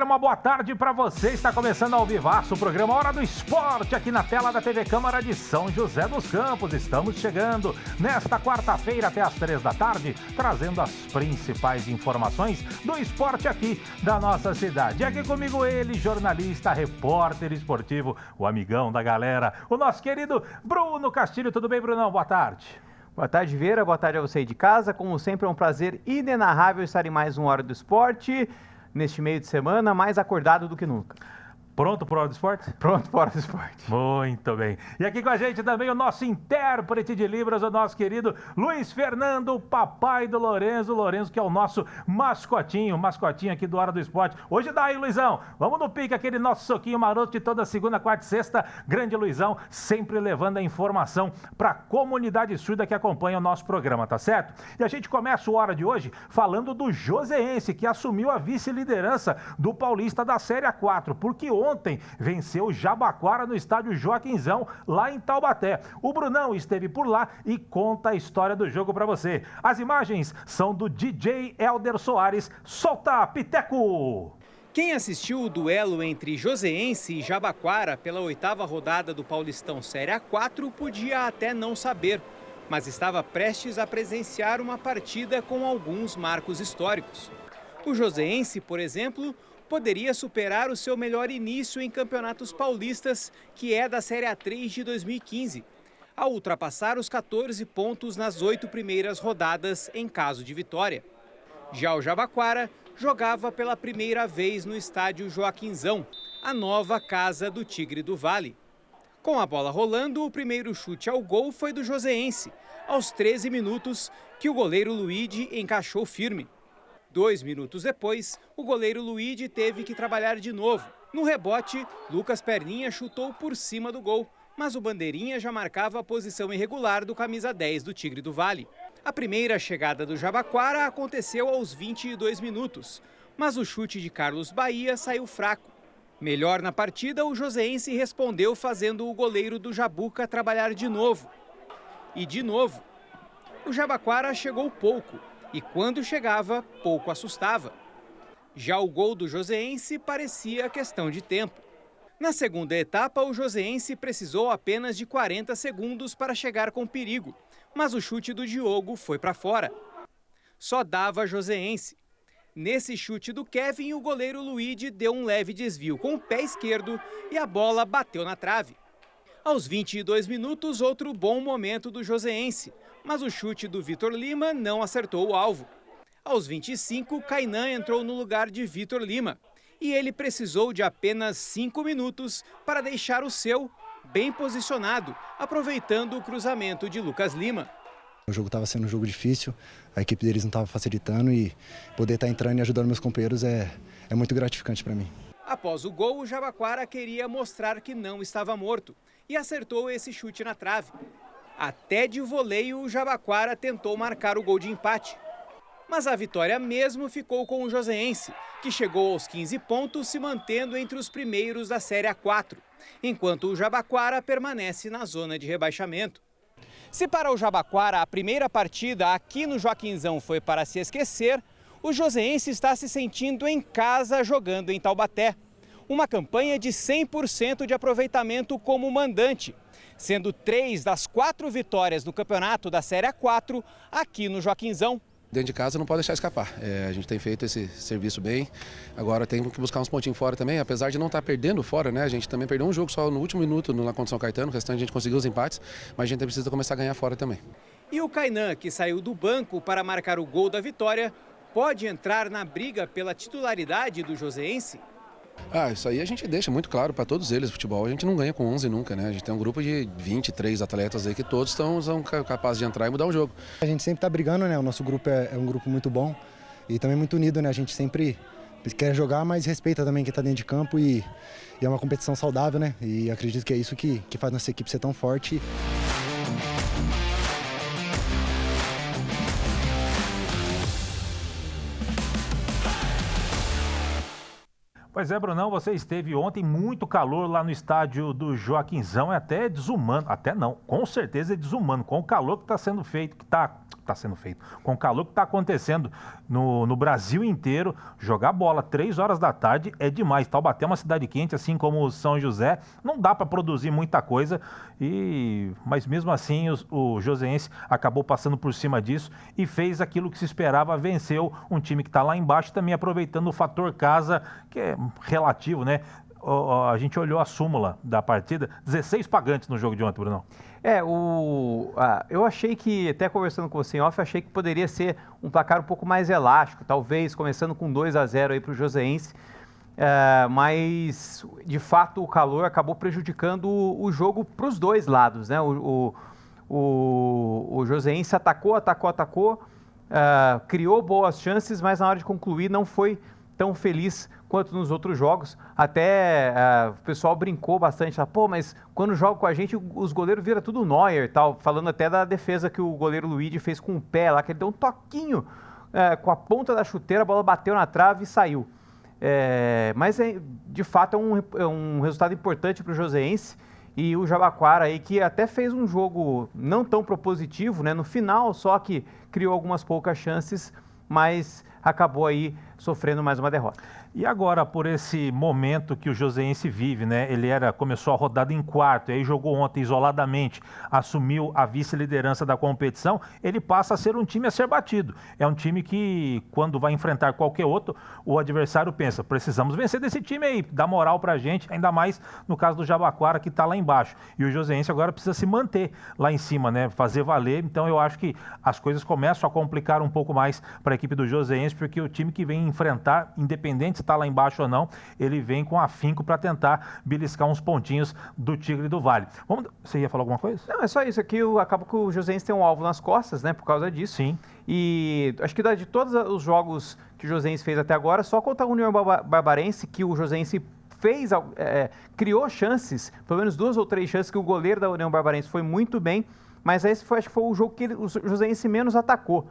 uma boa tarde para você. Está começando ao vivaço o programa Hora do Esporte aqui na tela da TV Câmara de São José dos Campos. Estamos chegando nesta quarta-feira até às 3 da tarde, trazendo as principais informações do esporte aqui da nossa cidade. E aqui comigo ele, jornalista, repórter esportivo, o amigão da galera, o nosso querido Bruno Castilho. Tudo bem, Brunão? Boa tarde. Boa tarde, Vera. Boa tarde a você aí de casa. Como sempre, é um prazer inenarrável estar em mais uma Hora do Esporte. Neste meio de semana, mais acordado do que nunca. Pronto para o Hora do Esporte? Pronto para o Hora do Esporte. Muito bem. E aqui com a gente também o nosso intérprete de Libras, o nosso querido Luiz Fernando, o papai do Lorenzo. Lorenzo, que é o nosso mascotinho aqui do Hora do Esporte. Hoje dá aí, Luizão. Vamos no pique, aquele nosso soquinho maroto de toda segunda, quarta e sexta. Grande Luizão, sempre levando a informação para a comunidade surda que acompanha o nosso programa, tá certo? E a gente começa o Hora de hoje falando do Joseense, que assumiu a vice-liderança do Paulista da Série A4, porque ontem venceu o Jabaquara no estádio Joaquinzão, lá em Taubaté. O Brunão esteve por lá e conta a história do jogo para você. As imagens são do DJ Elder Soares. Solta, Piteco! Quem assistiu o duelo entre Joseense e Jabaquara pela 8ª rodada do Paulistão Série A4 podia até não saber, mas estava prestes a presenciar uma partida com alguns marcos históricos. O Joseense, por exemplo, poderia superar o seu melhor início em campeonatos paulistas, que é da Série A3 de 2015, ao ultrapassar os 14 pontos nas 8 primeiras rodadas em caso de vitória. Já o Jabaquara jogava pela primeira vez no estádio Joaquinzão, a nova casa do Tigre do Vale. Com a bola rolando, o primeiro chute ao gol foi do Joseense, aos 13 minutos, que o goleiro Luigi encaixou firme. 2 minutos depois, o goleiro Luigi teve que trabalhar de novo. No rebote, Lucas Perninha chutou por cima do gol, mas o bandeirinha já marcava a posição irregular do camisa 10 do Tigre do Vale. A primeira chegada do Jabaquara aconteceu aos 22 minutos, mas o chute de Carlos Bahia saiu fraco. Melhor na partida, o Joseense respondeu fazendo o goleiro do Jabuca trabalhar de novo. E de novo. O Jabaquara chegou pouco. E quando chegava, pouco assustava. Já o gol do Joseense parecia questão de tempo. Na segunda etapa, o Joseense precisou apenas de 40 segundos para chegar com perigo, mas o chute do Diogo foi para fora. Só dava Joseense. Nesse chute do Kevin, o goleiro Luigi deu um leve desvio com o pé esquerdo e a bola bateu na trave. Aos 22 minutos, outro bom momento do Joseense, mas o chute do Vitor Lima não acertou o alvo. Aos 25, Kainan entrou no lugar de Vitor Lima e ele precisou de apenas 5 minutos para deixar o seu bem posicionado, aproveitando o cruzamento de Lucas Lima. O jogo estava sendo um jogo difícil, a equipe deles não estava facilitando e poder estar entrando e ajudando meus companheiros é muito gratificante para mim. Após o gol, o Jabaquara queria mostrar que não estava morto e acertou esse chute na trave. Até de voleio, o Jabaquara tentou marcar o gol de empate. Mas a vitória mesmo ficou com o Joseense, que chegou aos 15 pontos, se mantendo entre os primeiros da Série A4, enquanto o Jabaquara permanece na zona de rebaixamento. Se para o Jabaquara a primeira partida aqui no Joaquinzão foi para se esquecer, o Joseense está se sentindo em casa jogando em Taubaté. Uma campanha de 100% de aproveitamento como mandante, sendo 3 das 4 vitórias no campeonato da Série A4 aqui no Joaquinzão. Dentro de casa não pode deixar escapar. A gente tem feito esse serviço bem, agora tem que buscar uns pontinhos fora também, apesar de não estar perdendo fora, né? A gente também perdeu um jogo só no último minuto na contra São Caetano, o restante a gente conseguiu os empates, mas a gente precisa começar a ganhar fora também. E o Kainan, que saiu do banco para marcar o gol da vitória, pode entrar na briga pela titularidade do Joseense? Isso aí a gente deixa muito claro para todos eles. Futebol a gente não ganha com 11 nunca, né? A gente tem um grupo de 23 atletas aí que todos são capazes de entrar e mudar o jogo. A gente sempre está brigando, né? O nosso grupo é um grupo muito bom e também muito unido, né? A gente sempre quer jogar, mas respeita também quem está dentro de campo e é uma competição saudável, né? E acredito que é isso que faz nossa equipe ser tão forte. Pois é, Brunão, você esteve ontem, muito calor lá no estádio do Joaquinzão, é até desumano, até não, com certeza é desumano, com o calor que está sendo feito, que está está sendo feito, com o calor que está acontecendo no Brasil inteiro, jogar bola 3 horas da tarde é demais. Taubaté é uma cidade quente, assim como São José, não dá para produzir muita coisa, mas mesmo assim o Joseense acabou passando por cima disso e fez aquilo que se esperava, venceu um time que está lá embaixo, também aproveitando o fator casa, que é relativo, né? A gente olhou a súmula da partida, 16 pagantes no jogo de ontem, Brunão. Eu achei que, até conversando com você em off, achei que poderia ser um placar um pouco mais elástico, talvez começando com 2-0 aí para o Joseense, mas de fato o calor acabou prejudicando o jogo para os dois lados, né? O Joseense atacou, criou boas chances, mas na hora de concluir não foi tão feliz quanto nos outros jogos. Até o pessoal brincou bastante, mas quando joga com a gente, os goleiros viram tudo Neuer e tal, falando até da defesa que o goleiro Luigi fez com o pé lá, que ele deu um toquinho com a ponta da chuteira, a bola bateu na trave e saiu. Mas de fato é um resultado importante para o Joseense, e o Jabaquara aí que até fez um jogo não tão propositivo, né, no final, só que criou algumas poucas chances, mas acabou aí sofrendo mais uma derrota. E agora, por esse momento que o Joseense vive, né? Ele começou a rodada em quarto, e aí jogou ontem isoladamente, assumiu a vice-liderança da competição, ele passa a ser um time a ser batido. É um time que, quando vai enfrentar qualquer outro, o adversário pensa, precisamos vencer desse time aí, dá moral pra gente, ainda mais no caso do Jabaquara, que tá lá embaixo. E o Joseense agora precisa se manter lá em cima, né? Fazer valer. Então eu acho que as coisas começam a complicar um pouco mais para a equipe do Joseense, porque o time que vem enfrentar, independente se está lá embaixo ou não, ele vem com afinco para tentar beliscar uns pontinhos do Tigre do Vale. Você ia falar alguma coisa? Não, é só isso. Aqui acaba que o Joseense tem um alvo nas costas, né, por causa disso. Sim. E acho que de todos os jogos que o Joseense fez até agora, só contra a União Barbarense que o Joseense criou chances, pelo menos 2 ou 3 chances, que o goleiro da União Barbarense foi muito bem, mas esse acho que foi o jogo que o Joseense menos atacou.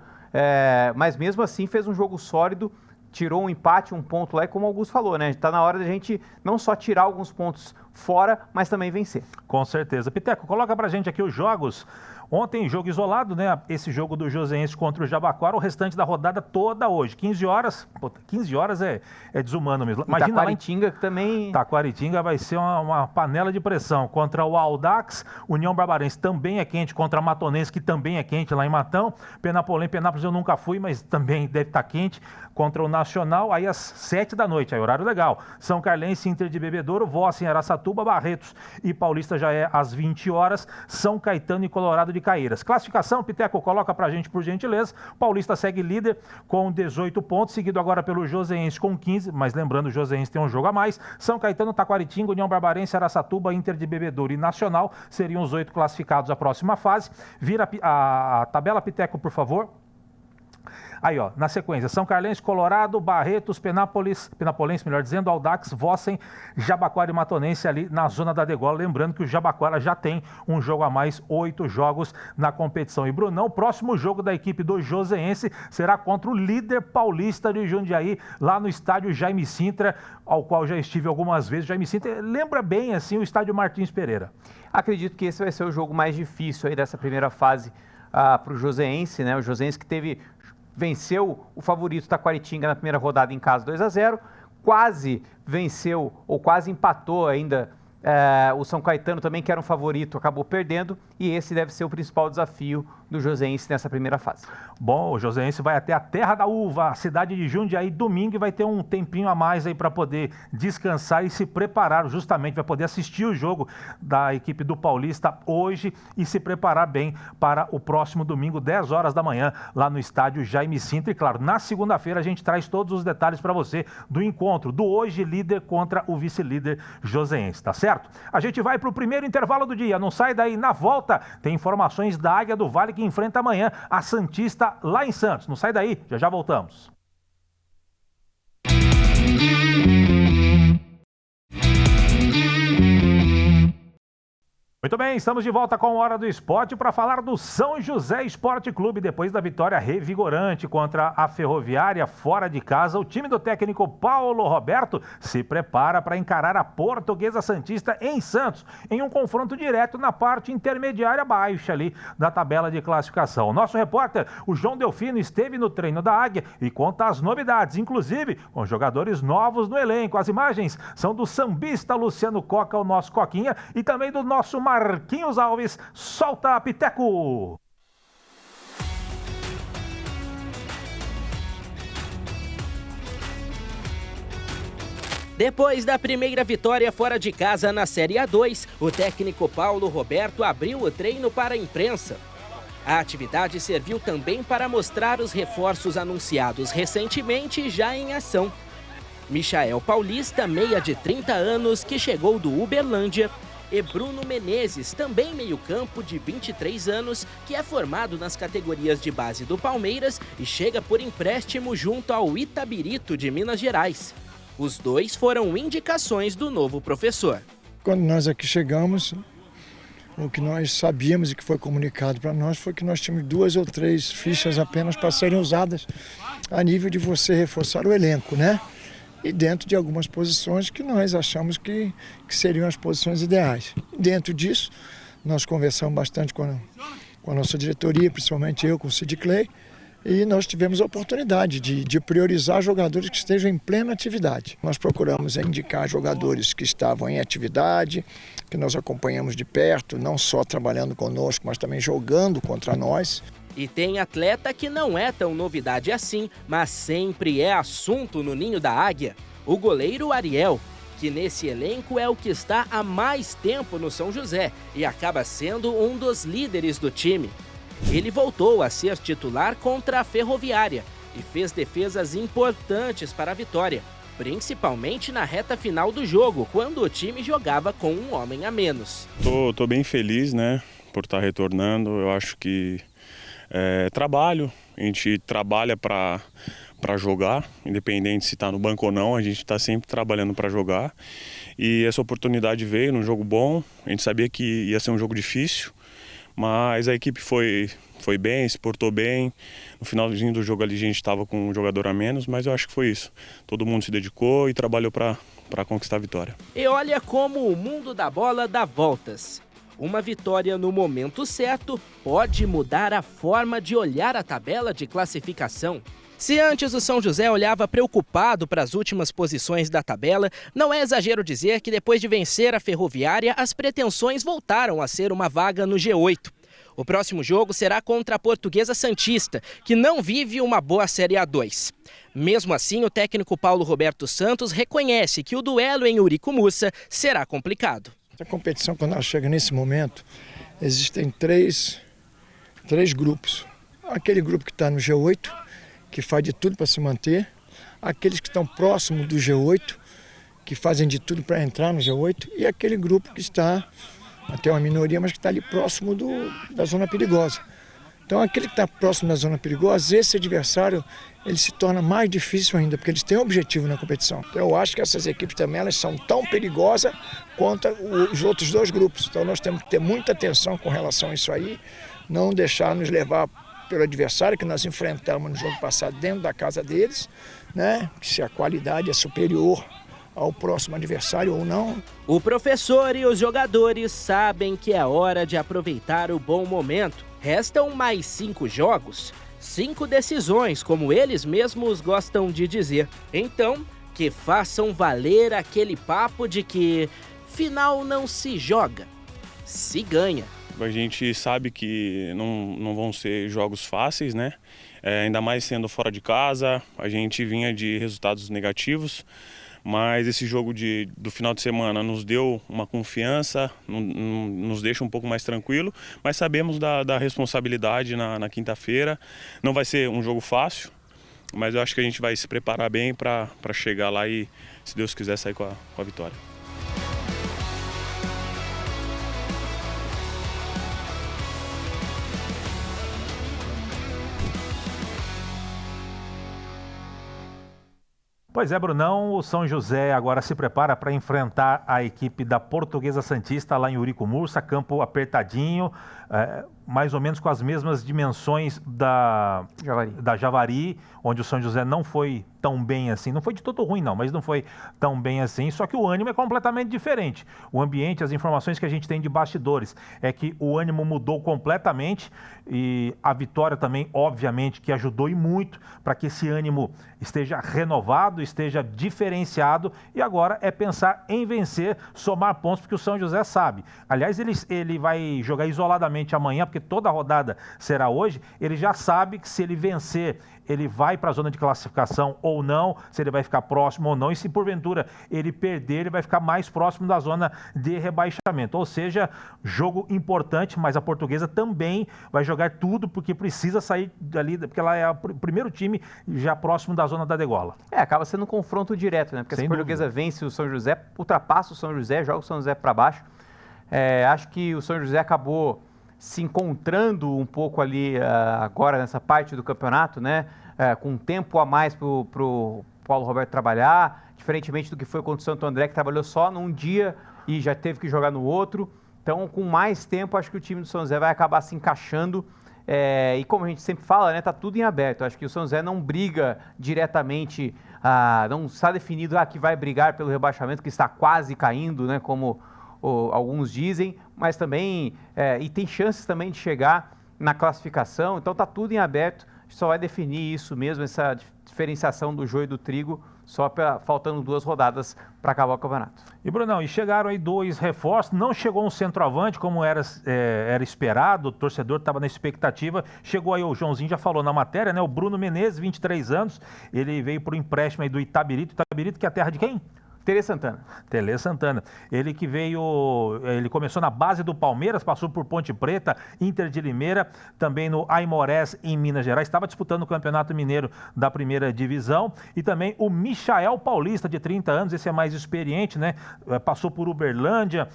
Mas mesmo assim fez um jogo sólido, tirou um empate, um ponto lá, e como o Augusto falou, né? Está na hora da gente não só tirar alguns pontos fora, mas também vencer. Com certeza. Piteco, coloca pra gente aqui os jogos. Ontem, jogo isolado, né? Esse jogo do Joseense contra o Jabaquara, o restante da rodada toda hoje. 15 horas, 15 horas é desumano mesmo. Imagina Taquaritinga que também... Taquaritinga vai ser uma panela de pressão contra o Audax. União Barbarense também é quente contra a Matonense, que também é quente lá em Matão. Penápolis eu nunca fui, mas também deve estar quente. Contra o Nacional, aí às 7 da noite, aí horário legal. São Carlense, Inter de Bebedouro, Vossa em Araçatuba, Barretos e Paulista já é às 20 horas. São Caetano e Colorado de Caeiras. Classificação, Piteco, coloca pra gente por gentileza. Paulista segue líder com 18 pontos, seguido agora pelo Joseense com 15, mas lembrando, o Joseense tem um jogo a mais. São Caetano, Taquaritinga, União Barbarense, Araçatuba, Inter de Bebedouro e Nacional seriam os 8 classificados à próxima fase. Vira a tabela, Piteco, por favor. Aí, ó, na sequência, São Carlense, Colorado, Barretos, Penapolense, melhor dizendo, Audax, Vossen, Jabaquara e Matonense ali na zona da degola. Lembrando que o Jabaquara já tem um jogo a mais, 8 jogos na competição. E, Brunão, o próximo jogo da equipe do Joseense será contra o líder paulista de Jundiaí, lá no estádio Jaime Sintra, ao qual já estive algumas vezes. Jaime Sintra lembra bem, assim, o estádio Martins Pereira. Acredito que esse vai ser o jogo mais difícil aí dessa primeira fase para o Joseense, né? O Joseense que venceu o favorito Taquaritinga na primeira rodada em casa 2-0, quase venceu ou quase empatou ainda o São Caetano também, que era um favorito, acabou perdendo, e esse deve ser o principal desafio do Joseense nessa primeira fase. Bom, o Joseense vai até a Terra da Uva, a cidade de Jundiaí, domingo, e vai ter um tempinho a mais aí para poder descansar e se preparar, justamente, vai poder assistir o jogo da equipe do Paulista hoje e se preparar bem para o próximo domingo, 10 horas da manhã, lá no estádio Jaime Sintra. E claro, na segunda-feira a gente traz todos os detalhes para você do encontro do hoje líder contra o vice-líder Joseense, tá certo? A gente vai para o primeiro intervalo do dia, não sai daí. Na volta tem informações da Águia do Vale, que enfrenta amanhã a Santista lá em Santos. Não sai daí, já voltamos. Muito bem, estamos de volta com a Hora do Esporte para falar do São José Esporte Clube. Depois da vitória revigorante contra a Ferroviária fora de casa, o time do técnico Paulo Roberto se prepara para encarar a Portuguesa Santista em Santos, em um confronto direto na parte intermediária baixa ali da tabela de classificação. Nosso repórter, o João Delfino, esteve no treino da Águia e conta as novidades, inclusive com jogadores novos no elenco. As imagens são do sambista Luciano Coca, o nosso Coquinha, e também do nosso Marquinhos Alves. Solta, Piteco! Depois da primeira vitória fora de casa na Série A2, o técnico Paulo Roberto abriu o treino para a imprensa. A atividade serviu também para mostrar os reforços anunciados recentemente já em ação. Michael Paulista, meia de 30 anos, que chegou do Uberlândia, e Bruno Menezes, também meio-campo de 23 anos, que é formado nas categorias de base do Palmeiras e chega por empréstimo junto ao Itabirito de Minas Gerais. Os dois foram indicações do novo professor. Quando nós aqui chegamos, o que nós sabíamos e que foi comunicado para nós foi que nós tínhamos 2 ou 3 fichas apenas para serem usadas a nível de você reforçar o elenco, né? E dentro de algumas posições que nós achamos que seriam as posições ideais. Dentro disso, nós conversamos bastante com a nossa diretoria, principalmente eu com o Sid Clay, e nós tivemos a oportunidade de priorizar jogadores que estejam em plena atividade. Nós procuramos indicar jogadores que estavam em atividade, que nós acompanhamos de perto, não só trabalhando conosco, mas também jogando contra nós. E tem atleta que não é tão novidade assim, mas sempre é assunto no ninho da Águia. O goleiro Ariel, que nesse elenco é o que está há mais tempo no São José e acaba sendo um dos líderes do time. Ele voltou a ser titular contra a Ferroviária e fez defesas importantes para a vitória, principalmente na reta final do jogo, quando o time jogava com um homem a menos. Tô bem feliz, né, por estar retornando. Eu acho que trabalho, a gente trabalha para jogar, independente se está no banco ou não, a gente está sempre trabalhando para jogar. E essa oportunidade veio num jogo bom, a gente sabia que ia ser um jogo difícil, mas a equipe foi bem, se portou bem. No finalzinho do jogo ali a gente estava com um jogador a menos, mas eu acho que foi isso. Todo mundo se dedicou e trabalhou para conquistar a vitória. E olha como o mundo da bola dá voltas. Uma vitória no momento certo pode mudar a forma de olhar a tabela de classificação. Se antes o São José olhava preocupado para as últimas posições da tabela, não é exagero dizer que depois de vencer a Ferroviária, as pretensões voltaram a ser uma vaga no G8. O próximo jogo será contra a Portuguesa Santista, que não vive uma boa Série A2. Mesmo assim, o técnico Paulo Roberto Santos reconhece que o duelo em Uricumussa será complicado. A competição, quando ela chega nesse momento, existem três grupos. Aquele grupo que está no G8, que faz de tudo para se manter. Aqueles que estão próximos do G8, que fazem de tudo para entrar no G8. E aquele grupo que está, até uma minoria, mas que está ali próximo da zona perigosa. Então, aquele que está próximo da zona perigosa, esse adversário, ele se torna mais difícil ainda, porque eles têm um objetivo na competição. Então, eu acho que essas equipes também elas são tão perigosas quanto os outros 2 grupos. Então, nós temos que ter muita atenção com relação a isso aí, não deixar nos levar pelo adversário que nós enfrentamos no jogo passado dentro da casa deles, né? Se a qualidade é superior ao próximo adversário ou não. O professor e os jogadores sabem que é hora de aproveitar o bom momento. Restam mais 5 jogos, 5 decisões, como eles mesmos gostam de dizer. Então, que façam valer aquele papo de que final não se joga, se ganha. A gente sabe que não vão ser jogos fáceis, né? Ainda mais sendo fora de casa, a gente vinha de resultados negativos, mas esse jogo do final de semana nos deu uma confiança, nos deixa um pouco mais tranquilo, mas sabemos da responsabilidade na quinta-feira. Não vai ser um jogo fácil, mas eu acho que a gente vai se preparar bem para chegar lá e, se Deus quiser, sair com a vitória. Pois é, Brunão, o São José agora se prepara para enfrentar a equipe da Portuguesa Santista lá em Eurico Mursa, campo apertadinho, mais ou menos com as mesmas dimensões da Javari, onde o São José não foi tão bem assim, não foi de todo ruim não, mas não foi tão bem assim, só que o ânimo é completamente diferente. O ambiente, as informações que a gente tem de bastidores é que o ânimo mudou completamente e a vitória também, obviamente, que ajudou e muito para que esse ânimo esteja renovado, esteja diferenciado e agora é pensar em vencer, somar pontos, porque o São José sabe. Aliás, ele vai jogar isoladamente amanhã, porque toda a rodada será hoje, ele já sabe que se ele vencer, ele vai para a zona de classificação ou não, se ele vai ficar próximo ou não, e se porventura ele perder, ele vai ficar mais próximo da zona de rebaixamento. Ou seja, jogo importante, mas a Portuguesa também vai jogar tudo, porque precisa sair dali, porque ela é o primeiro time já próximo da zona da degola. Acaba sendo um confronto direto, né? Porque se a Portuguesa vence o São José, ultrapassa o São José, joga o São José para baixo. Acho que o São José acabou se encontrando um pouco ali agora nessa parte do campeonato, né? Com um tempo a mais para o Paulo Roberto trabalhar, diferentemente do que foi contra o Santo André, que trabalhou só num dia e já teve que jogar no outro. Então, com mais tempo, acho que o time do São José vai acabar se encaixando. E como a gente sempre fala, né, tá tudo em aberto. Acho que o São José não briga diretamente, não está definido que vai brigar pelo rebaixamento, que está quase caindo, né, como alguns dizem, mas também, e tem chances também de chegar na classificação, então tá tudo em aberto, a gente só vai definir isso mesmo, essa diferenciação do joio e do trigo, só faltando 2 rodadas para acabar o campeonato. E Brunão, e chegaram aí 2 reforços, não chegou um centroavante como era esperado, o torcedor estava na expectativa, chegou aí o Joãozinho, já falou na matéria, né, o Bruno Menezes, 23 anos, ele veio por um empréstimo aí do Itabirito que é a terra de quem? Tele Santana. Ele que ele começou na base do Palmeiras, passou por Ponte Preta, Inter de Limeira, também no Aimorés em Minas Gerais, estava disputando o Campeonato Mineiro da primeira divisão, e também o Michael Paulista, de 30 anos, esse é mais experiente, né? Passou por Uberlândia,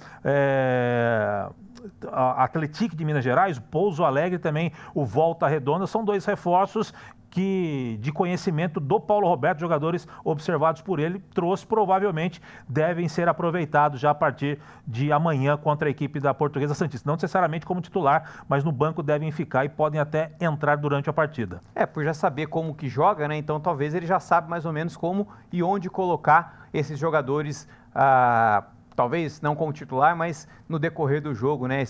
Atlético de Minas Gerais, Pouso Alegre também, o Volta Redonda, são 2 reforços de conhecimento do Paulo Roberto, jogadores observados por ele, provavelmente devem ser aproveitados já a partir de amanhã contra a equipe da Portuguesa Santista. Não necessariamente como titular, mas no banco devem ficar e podem até entrar durante a partida. Por já saber como que joga, né? Então talvez ele já sabe mais ou menos como e onde colocar esses jogadores, talvez não como titular, mas no decorrer do jogo, né?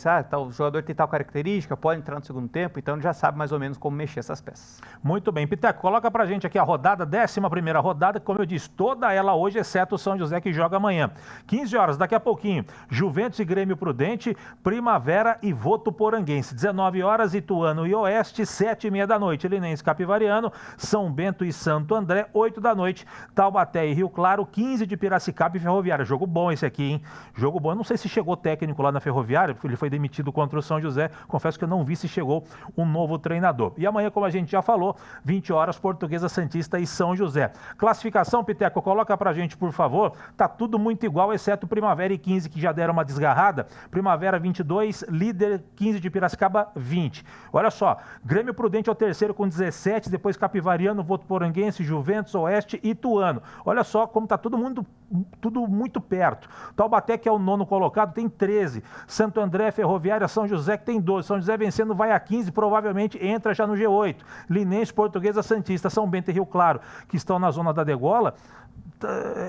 O jogador tem tal característica, pode entrar no segundo tempo, então ele já sabe mais ou menos como mexer essas peças. Muito bem, Piteco, coloca pra gente aqui a rodada, 11ª rodada, como eu disse, toda ela hoje, exceto o São José que joga amanhã. 15 horas, daqui a pouquinho, Juventus e Grêmio Prudente, Primavera e Votuporanguense. 19 horas, Ituano e Oeste, 7h30 da noite, Linense Capivariano, São Bento e Santo André, 8 da noite, Taubaté e Rio Claro, 15 de Piracicaba e Ferroviária. Jogo bom esse aqui, hein? Jogo bom. Eu não sei se chegou técnico lá na Ferroviária, porque ele foi demitido contra o São José. Confesso que eu não vi se chegou um novo treinador. E amanhã, como a gente já falou, 20 horas, Portuguesa Santista e São José. Classificação, Piteco, coloca pra gente, por favor. Tá tudo muito igual, exceto Primavera e 15, que já deram uma desgarrada. Primavera 22, líder 15 de Piracicaba 20. Olha só, Grêmio Prudente é o terceiro com 17, depois Capivariano, Votuporanguense, Juventus, Oeste e Ituano. Olha só como tá tudo muito perto. Taubaté, que é o 9º colocado, tem 13. Santo André, Ferroviária, São José, que tem 12. São José vencendo, vai a 15, provavelmente entra já no G8. Linense, Portuguesa Santista, São Bento e Rio Claro, que estão na zona da degola,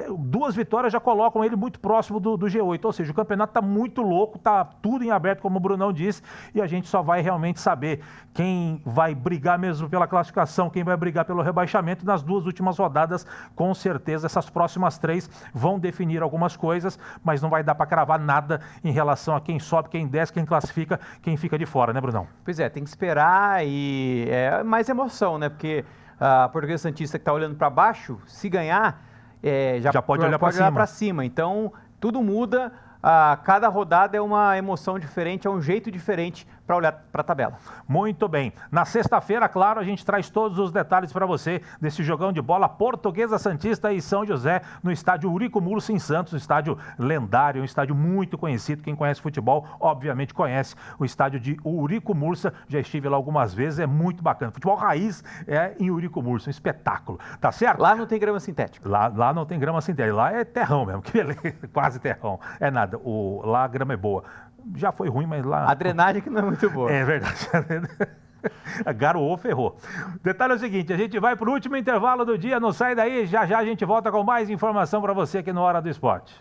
2 vitórias já colocam ele muito próximo do G8, ou seja, o campeonato está muito louco, está tudo em aberto, como o Brunão disse, e a gente só vai realmente saber quem vai brigar mesmo pela classificação, quem vai brigar pelo rebaixamento. Nas 2 últimas rodadas, com certeza, essas próximas 3 vão definir algumas coisas, mas não vai dar para cravar nada em relação a quem sobe, quem desce, quem classifica, quem fica de fora, né, Brunão? Pois é, tem que esperar e é mais emoção, né, porque a Portuguesa Santista que está olhando para baixo, se ganhar, já pode olhar para cima. Então, tudo muda. Cada rodada é uma emoção diferente, é um jeito diferente para olhar para a tabela. Muito bem. Na sexta-feira, claro, a gente traz todos os detalhes para você desse jogão de bola Portuguesa Santista e São José no estádio Eurico Mursa em Santos, um estádio lendário, um estádio muito conhecido. Quem conhece futebol, obviamente conhece o estádio de Eurico Mursa. Já estive lá algumas vezes, é muito bacana. Futebol raiz é em Eurico Mursa, um espetáculo. Tá certo? Lá não tem grama sintética. Lá não tem grama sintética, lá é terrão mesmo, que beleza, quase terrão. É nada, lá a grama é boa. Já foi ruim, mas lá... A drenagem que não é muito boa. É verdade. Garoou, ferrou. Detalhe é o seguinte, a gente vai para o último intervalo do dia, não sai daí, já a gente volta com mais informação para você aqui no Hora do Esporte.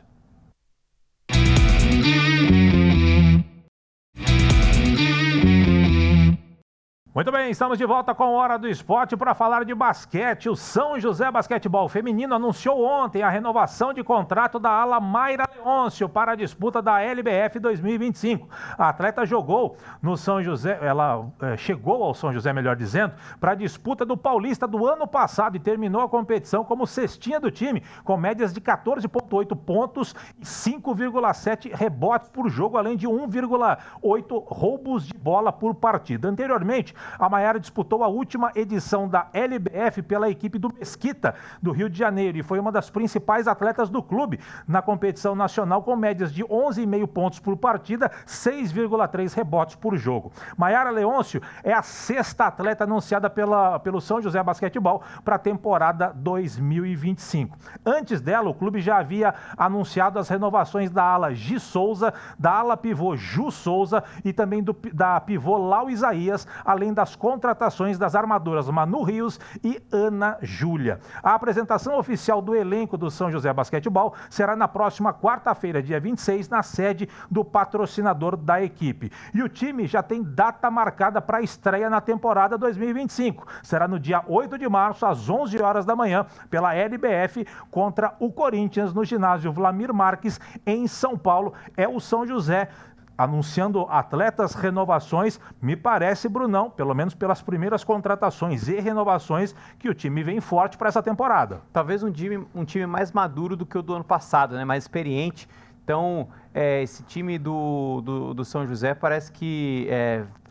Muito bem, estamos de volta com a Hora do Esporte para falar de basquete. O São José Basquetebol Feminino anunciou ontem a renovação de contrato da ala Mayra Leôncio para a disputa da LBF 2025. A atleta jogou no São José, ela chegou ao São José, melhor dizendo, para a disputa do Paulista do ano passado e terminou a competição como cestinha do time, com médias de 14,8 pontos e 5,7 rebotes por jogo, além de 1,8 roubos de bola por partida. Anteriormente, a Mayara disputou a última edição da LBF pela equipe do Mesquita, do Rio de Janeiro, e foi uma das principais atletas do clube na competição nacional, com médias de 11,5 pontos por partida, 6,3 rebotes por jogo. Mayara Leôncio é a sexta atleta anunciada pelo São José Basquetebol para a temporada 2025. Antes dela, o clube já havia anunciado as renovações da ala Gi Souza, da ala pivô Ju Souza e também da pivô Lau Isaías, além das contratações das armadoras Manu Rios e Ana Júlia. A apresentação oficial do elenco do São José Basquetebol será na próxima quarta-feira, dia 26, na sede do patrocinador da equipe. E o time já tem data marcada para a estreia na temporada 2025. Será no dia 8 de março, às 11 horas da manhã, pela LBF, contra o Corinthians, no ginásio Vlamir Marques, em São Paulo. É o São José anunciando atletas, renovações. Me parece, Brunão, pelo menos pelas primeiras contratações e renovações, que o time vem forte para essa temporada. Talvez um time mais maduro do que o do ano passado, né? Mais experiente. Então, esse time do São José parece que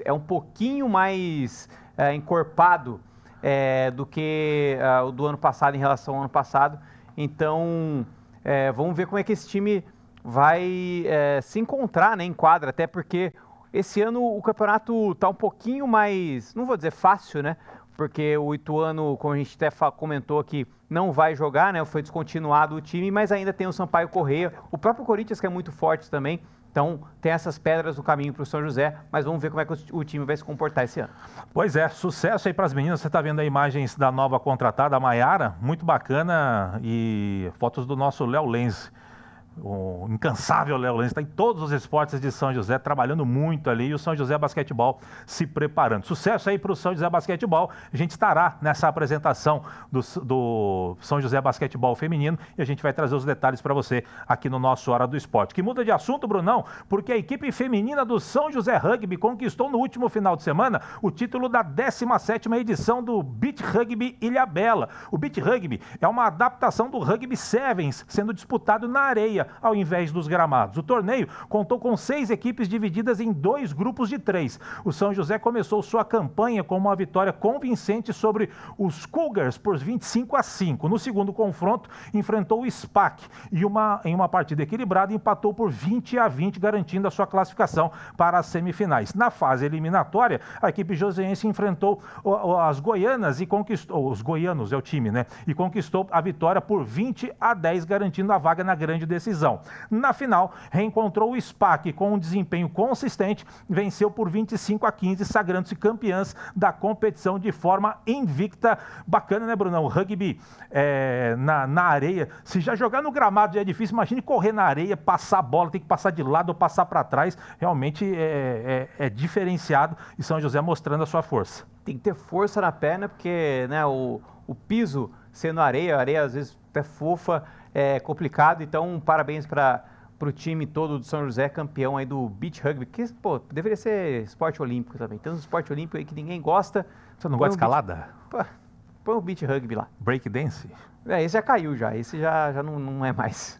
é um pouquinho mais encorpado do que o do ano passado em relação ao ano passado. Então, vamos ver como é que esse time vai se encontrar, né, em quadra, até porque esse ano o campeonato está um pouquinho mais, não vou dizer fácil, né, porque o Ituano, como a gente até comentou aqui, não vai jogar, né, foi descontinuado o time, mas ainda tem o Sampaio Corrêa, o próprio Corinthians, que é muito forte também. Então, tem essas pedras no caminho para o São José, mas vamos ver como é que o time vai se comportar esse ano. Pois é, sucesso aí para as meninas. Você está vendo aí imagens da nova contratada, a Mayara, muito bacana, e fotos do nosso Léo Lenz. O incansável Léo Lenz está em todos os esportes de São José, trabalhando muito ali, e o São José Basquetebol se preparando. Sucesso aí para o São José Basquetebol. A gente estará nessa apresentação do São José Basquetebol Feminino e a gente vai trazer os detalhes para você aqui no nosso Hora do Esporte. Que muda de assunto, Brunão, porque a equipe feminina do São José Rugby conquistou no último final de semana o título da 17ª edição do Beach Rugby Ilhabela. O Beach Rugby é uma adaptação do Rugby Sevens, sendo disputado na areia ao invés dos gramados. O torneio contou com 6 equipes divididas em 2 grupos de 3. O São José começou sua campanha com uma vitória convincente sobre os Cougars por 25-5. No segundo confronto, enfrentou o SPAC e em uma partida equilibrada empatou por 20-20, garantindo a sua classificação para as semifinais. Na fase eliminatória, a equipe joseense enfrentou as goianas e conquistou, os goianos é o time, né? E conquistou a vitória por 20-10, garantindo a vaga na grande decisão. Na final, reencontrou o SPAC com um desempenho consistente, venceu por 25-15, sagrando-se campeãs da competição de forma invicta. Bacana, né, Brunão? O rugby na areia. Se já jogar no gramado já é difícil, imagine correr na areia, passar a bola, tem que passar de lado ou passar para trás. Realmente é diferenciado, e São José mostrando a sua força. Tem que ter força na perna, porque, né, o piso sendo areia, a areia às vezes até fofa, é complicado. Então, parabéns para o time todo do São José, campeão aí do Beach Rugby, que, pô, deveria ser esporte olímpico também. Tem um esporte olímpico aí que ninguém gosta. Você não gosta de escalada? Põe o Beach Rugby lá. Break dance? Esse já caiu já, esse já não é mais.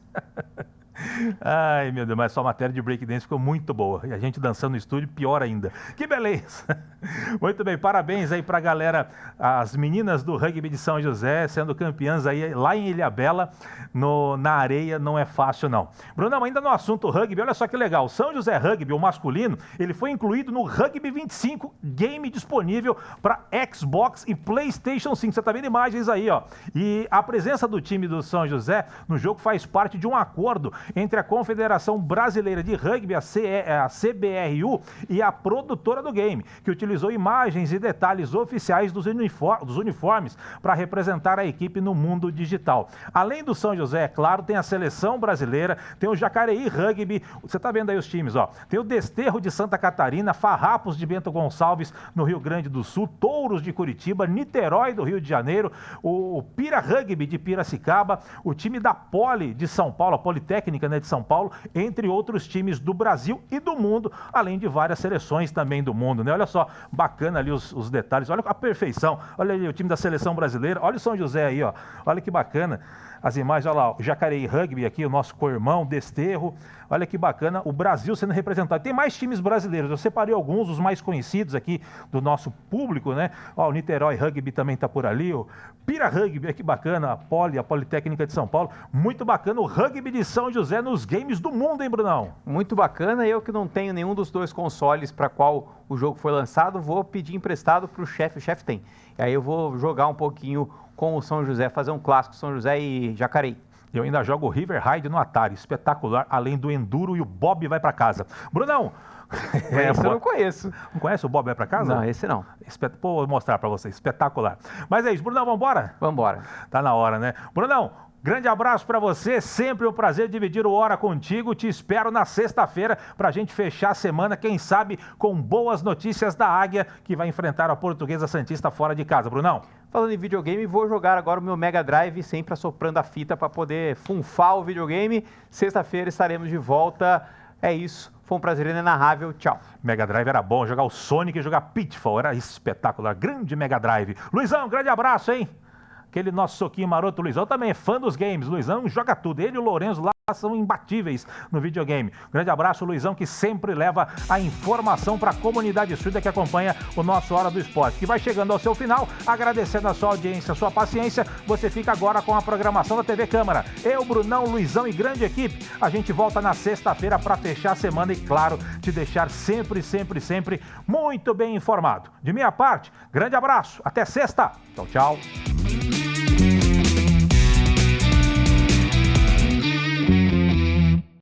Ai, meu Deus, mas só a matéria de breakdance ficou muito boa. E a gente dançando no estúdio, pior ainda. Que beleza! Muito bem, parabéns aí pra galera, as meninas do rugby de São José, sendo campeãs aí lá em Ilhabela, na areia, não é fácil não. Brunão, ainda no assunto rugby, olha só que legal, São José Rugby, o masculino, ele foi incluído no Rugby 25, game disponível para Xbox e PlayStation 5, você tá vendo imagens aí, ó. E a presença do time do São José no jogo faz parte de um acordo entre a Confederação Brasileira de Rugby, a CBRU, e a produtora do game, que utilizou imagens e detalhes oficiais dos uniformes para representar a equipe no mundo digital. Além do São José, é claro, tem a seleção brasileira, tem o Jacareí Rugby, você tá vendo aí os times, ó. Tem o Desterro de Santa Catarina, Farrapos de Bento Gonçalves no Rio Grande do Sul, Touros de Curitiba, Niterói do Rio de Janeiro, o Pira Rugby de Piracicaba, o time da Poli de São Paulo, a Politécnica, né, de São Paulo, entre outros times do Brasil e do mundo, além de várias seleções também do mundo, né? Olha só, bacana ali os detalhes, olha a perfeição, olha ali o time da seleção brasileira, olha o São José aí, ó, olha que bacana. As imagens, olha lá, o Jacareí Rugby aqui, o nosso co-irmão, Desterro. Olha que bacana, o Brasil sendo representado. Tem mais times brasileiros, eu separei alguns, os mais conhecidos aqui do nosso público, né? Ó, o Niterói Rugby também tá por ali, o Pira Rugby, olha que bacana, a Politécnica de São Paulo. Muito bacana o Rugby de São José nos games do mundo, hein, Brunão? Muito bacana, eu que não tenho nenhum dos dois consoles para qual o jogo foi lançado, vou pedir emprestado para o chefe, tem. E aí eu vou jogar um pouquinho com o São José, fazer um clássico São José e Jacareí. Eu ainda jogo o River Ride no Atari, espetacular, além do Enduro e o Bob vai para casa. Brunão! Esse eu não conheço. Não conhece o Bob vai para casa? Não, esse não. Vou mostrar para você, espetacular. Mas é isso, Brunão, vamos embora? Vamos embora. Tá na hora, né? Brunão, grande abraço para você, sempre um prazer dividir o Hora contigo, te espero na sexta-feira para a gente fechar a semana, quem sabe com boas notícias da Águia, que vai enfrentar a Portuguesa Santista fora de casa, Brunão. Falando em videogame, vou jogar agora o meu Mega Drive, sempre assoprando a fita para poder funfar o videogame. Sexta-feira estaremos de volta, é isso. Foi um prazer inenarrável, tchau. Mega Drive era bom, jogar o Sonic e jogar Pitfall, era espetacular, grande Mega Drive. Luizão, grande abraço, hein? Aquele nosso soquinho maroto, Luizão, também é fã dos games. Luizão joga tudo. Ele e o Lorenzo lá são imbatíveis no videogame. Grande abraço, Luizão, que sempre leva a informação para a comunidade surda que acompanha o nosso Hora do Esporte, que vai chegando ao seu final. Agradecendo a sua audiência, a sua paciência. Você fica agora com a programação da TV Câmara. Eu, Brunão, Luizão e grande equipe. A gente volta na sexta-feira para fechar a semana e, claro, te deixar sempre muito bem informado. De minha parte, grande abraço. Até sexta. Tchau, tchau.